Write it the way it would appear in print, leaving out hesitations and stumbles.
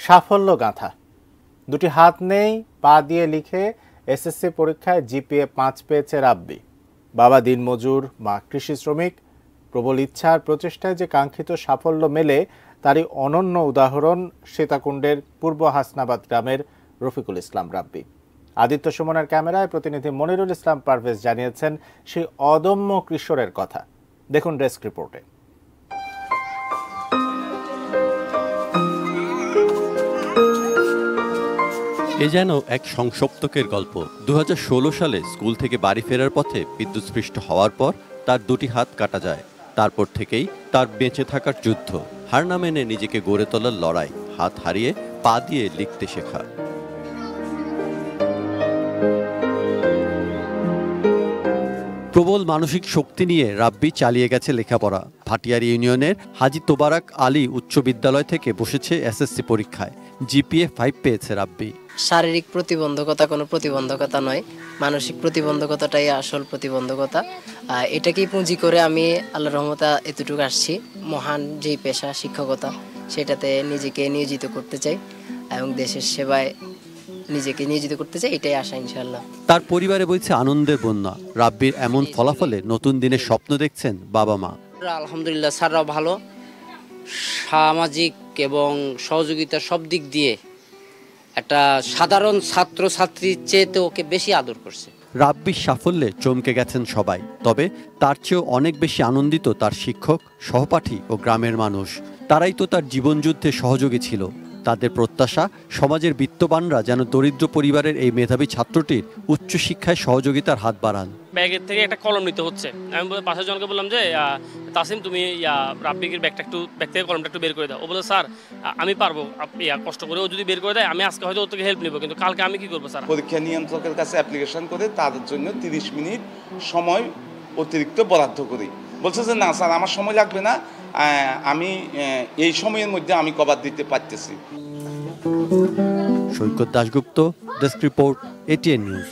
সাফল্য গাঁথা। দুটি হাত নেই, পা দিয়ে লিখে এসএসসি পরীক্ষায় জিপিএ 5 পেয়েছে রাব্বি। বাবা দিনমজুর, মা কৃষি শ্রমিক। প্রবল ইচ্ছার প্রচেষ্টায় যে কাঙ্ক্ষিত সাফল্য মেলে তারই অনন্য উদাহরণ সীতাকুণ্ডের পূর্ব হাসনাবাদ গ্রামের রফিকুল ইসলাম রাব্বি। আদিত্য সুমনের ক্যামেরায় প্রতিনিধি মনিরুল ইসলাম পারভেজ জানিয়েছেন সেই অদম্য কিশোরের কথা। দেখুন ডেস্ক রিপোর্টে। এ যেন এক সংসপ্তকের গল্প। 2016 সালে স্কুল থেকে বাড়ি ফেরার পথে বিদ্যুৎস্পৃষ্ট হওয়ার পর তার দুটি হাত কাটা যায়। তারপর থেকেই তার বেঁচে থাকার যুদ্ধ, হার না মেনে নিজেকে গড়ে তোলার লড়াই, হাত হারিয়ে পা দিয়ে লিখতে শেখা। প্রবল মানসিক শক্তি নিয়ে রাব্বি চালিয়ে গেছে লেখাপড়া। ভাটিয়ার ইউনিয়নের হাজী তোবারক আলী উচ্চ বিদ্যালয় থেকে বসেছে এসএসসি পরীক্ষায়। জিপিএ 5 পেয়েছে রাব্বি। শারীরিক প্রতিবন্ধকতা কোনো প্রতিবন্ধকতা নয়, মানসিক প্রতিবন্ধকতাটাই আসল প্রতিবন্ধকতা। এটাকেই পুঁজি করে আমি আল্লাহর রহমতে এতটুকু আসছি। মহান যেই পেশা শিক্ষকতা, সেটাতে নিজেকে নিয়োজিত করতে চাই এবং দেশের সেবায় নিজেকে নিয়োজিত করতে চাই, এটাই আশা ইনশাআল্লাহ। তার পরিবারে বইছে আনন্দের বন্যা। রাব্বির এমন ফলাফলে নতুন দিনের স্বপ্ন দেখছেন বাবা মা। আলহামদুলিল্লাহ, স্যাররাও ভালো, সামাজিক এবং সহযোগিতা সব দিক দিয়ে একটা সাধারণ ছাত্র ছাত্রীর চেয়ে ওকে বেশি আদর করছে। রাব্বির সাফল্যে চমকে গেছেন সবাই, তবে তার চেয়েও অনেক বেশি আনন্দিত তার শিক্ষক, সহপাঠী ও গ্রামের মানুষ। তারাই তো তার জীবনযুদ্ধে সহযোগী ছিল। তাদের প্রত্যাশা সমাজের বিত্তবানরা যেন দরিদ্র পরিবারের এই মেধাবী ছাত্রটির উচ্চশিক্ষায় সহযোগিতার হাত বাড়ান। ব্যাগের থেকে একটা কলম নিতে হচ্ছে। আমি পাশের জনকে বললাম যে তাসিম, তুমি রাব্বিকের ব্যাগ থেকে কলমটা একটু বের করে দাও। ও বলে স্যার আমি পারবো, কষ্ট করে ও যদি বের করে দেয় আমি আজকে হয়তো ওর থেকে হেল্প নিব, কিন্তু কালকে আমি কি করবো স্যার? পরীক্ষা নিয়ন্ত্রকের কাছে অ্যাপ্লিকেশন করে তাদের জন্য 30 মিনিট সময় অতিরিক্ত বরাদ্দ করি। বলছে যে না স্যার, আমার সময় লাগবে না, আমি এই সময়ের মধ্যে আমি কভার দিতে পারতেছি। Saikat Dasgupta, desk report, ATN news.